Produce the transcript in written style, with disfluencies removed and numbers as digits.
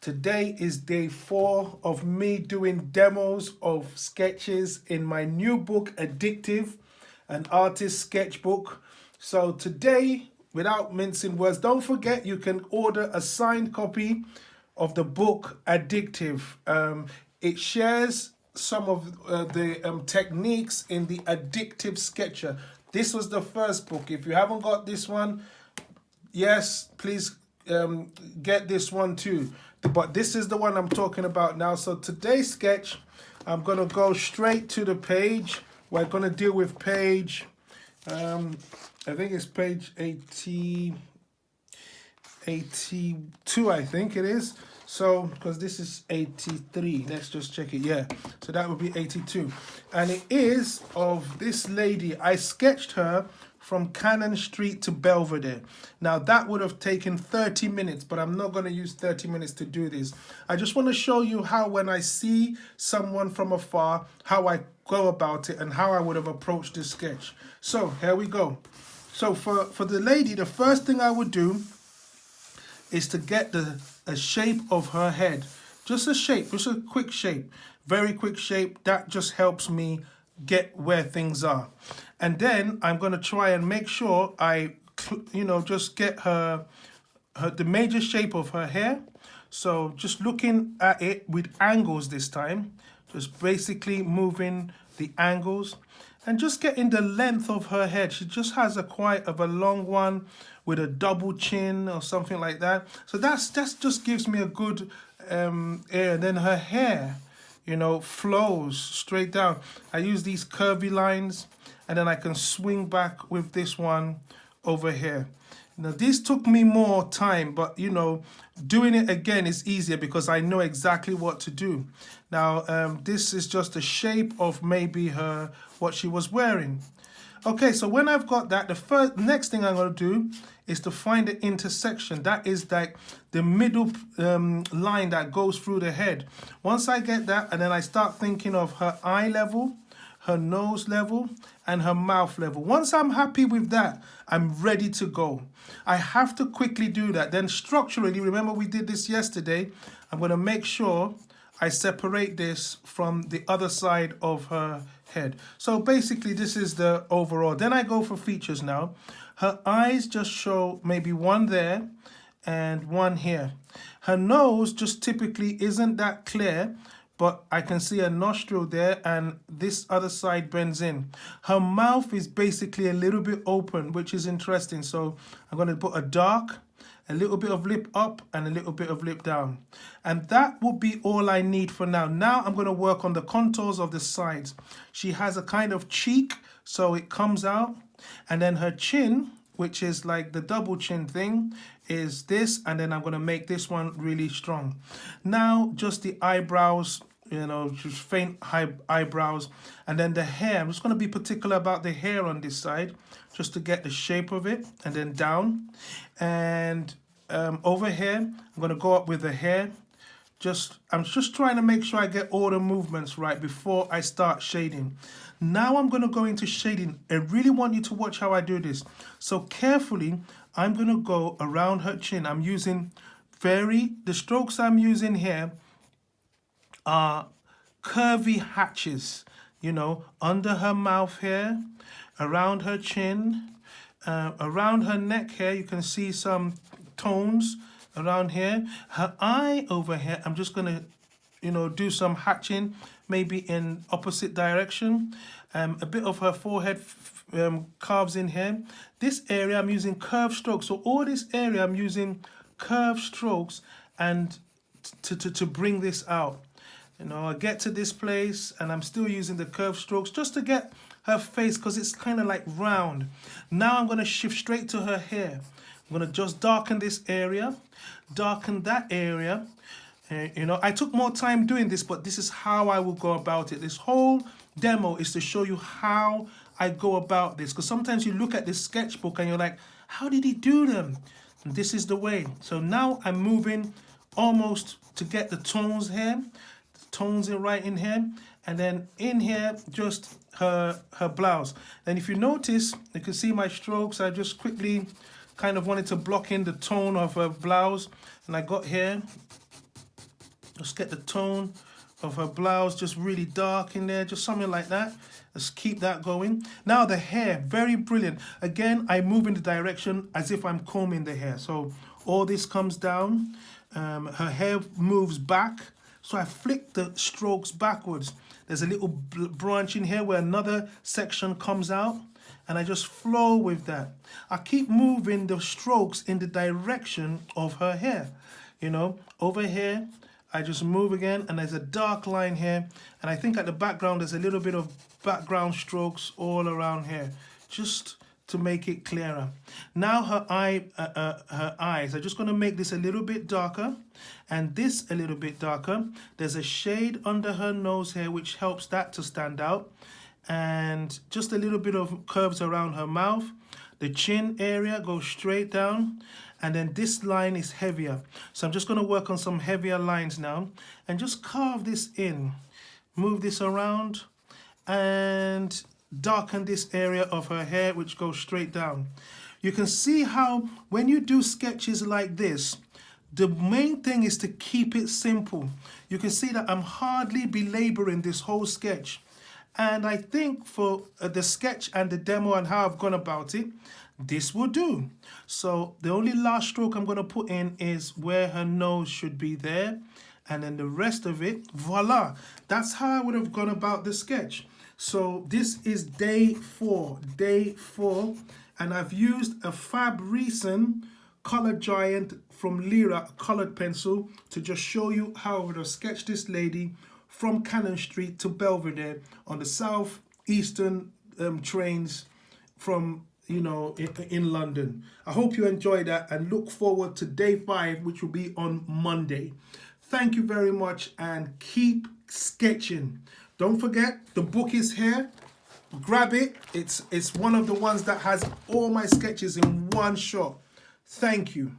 Today is day 4 of me doing demos of sketches in my new book, Addictive, an artist sketchbook. So today, without mincing words, don't forget you can order a signed copy of the book, Addictive. It shares some of the techniques in the Addictive Sketcher. This was the first book. If you haven't got this one, yes, please get this one too. But this is the one I'm talking about now. So today's sketch, I'm going to go straight to the page. We're going to deal with page, I think it's page 82, I think it is. So, because this is 83, let's just check it. Yeah, so that would be 82. And it is of this lady. I sketched her from Cannon Street to Belvedere. Now, that would have taken 30 minutes, but I'm not going to use 30 minutes to do this. I just want to show you how when I see someone from afar, how I go about it and how I would have approached this sketch. So, here we go. So, for the lady, the first thing I would do is to get a shape of her head. Just a shape, just a quick shape, very quick shape. That just helps me get where things are. And then I'm going to try and make sure I, just get the major shape of her hair. So just looking at it with angles this time, just basically moving the angles and just getting the length of her head. She just has quite a long one with a double chin or something like that. So that's just gives me a good air. And then her hair, flows straight down. I use these curvy lines and then I can swing back with this one over here. Now this took me more time, but doing it again is easier because I know exactly what to do. Now this is just the shape of maybe what she was wearing. Okay, so when I've got that, the next thing I'm going to do is to find the intersection. That is like the middle line that goes through the head. Once I get that, and then I start thinking of her eye level, her nose level, and her mouth level. Once I'm happy with that, I'm ready to go. I have to quickly do that. Then structurally, remember we did this yesterday, I'm going to make sure I separate this from the other side of her head. So basically this is the overall. Then I go for features now. Her eyes just show maybe one there and one here. Her nose just typically isn't that clear, but I can see a nostril there and this other side bends in. Her mouth is basically a little bit open, which is interesting. So I'm going to put a dark, a little bit of lip up and a little bit of lip down. And that will be all I need for now. Now I'm going to work on the contours of the sides. She has a kind of cheek, so it comes out. And then her chin, which is like the double chin thing, is this. And then I'm going to make this one really strong. Now just the eyebrows, just faint high eyebrows. And then the hair, I'm just going to be particular about the hair on this side, just to get the shape of it, and then down. And over here, I'm going to go up with the hair. I'm just trying to make sure I get all the movements right before I start shading. Now I'm going to go into shading. I really want you to watch how I do this. So carefully, I'm going to go around her chin. I'm using the strokes I'm using here are curvy hatches, under her mouth here, around her chin, around her neck here. You can see some tones around here. Her eye over here, I'm just going to, do some hatching, maybe in opposite direction. A bit of her forehead carves in here. This area, I'm using curved strokes. So all this area, I'm using curved strokes and to bring this out. I get to this place and I'm still using the curved strokes just to get her face because it's kind of like round. Now I'm going to shift straight to her hair. I'm going to just darken this area, darken that area. I took more time doing this, but this is how I will go about it. This whole demo is to show you how I go about this, because sometimes you look at this sketchbook and you're like, how did he do them? And this is the way. So now I'm moving almost to get the tones here. Tones are right in here, and then in here just her blouse. And if you notice, you can see my strokes. I just quickly kind of wanted to block in the tone of her blouse, and I got here Just get the tone of her blouse just really dark in there, just something like that. Let's keep that going. Now the hair, very brilliant. Again, I move in the direction as if I'm combing the hair. So all this comes down, her hair moves back. So I flick the strokes backwards. There's a little branch in here where another section comes out, and I just flow with that. I keep moving the strokes in the direction of her hair. You know, over here, I just move again, and there's a dark line here, and I think at the background there's a little bit of background strokes all around here, just to make it clearer. Now her eyes, I'm just going to make this a little bit darker, and this a little bit darker. There's a shade under her nose here which helps that to stand out, and just a little bit of curves around her mouth. The chin area goes straight down, and then this line is heavier. So I'm just going to work on some heavier lines now and just carve this in. Move this around and darken this area of her hair which goes straight down. You can see how when you do sketches like this, the main thing is to keep it simple. You can see that I'm hardly belaboring this whole sketch. And I think for the sketch and the demo and how I've gone about it, this will do. So the only last stroke I'm going to put in is where her nose should be there. And then the rest of it, voila. That's how I would have gone about the sketch. So this is day 4. And I've used a Faber-Castell Colour Giant from Lyra colored pencil to just show you how I would have sketched this lady from Cannon Street to Belvedere on the southeastern trains from, you know, in London. I hope you enjoyed that and look forward to day 5, which will be on Monday. Thank you very much and keep sketching. Don't forget, the book is here. Grab it. It's one of the ones that has all my sketches in one shot. Thank you.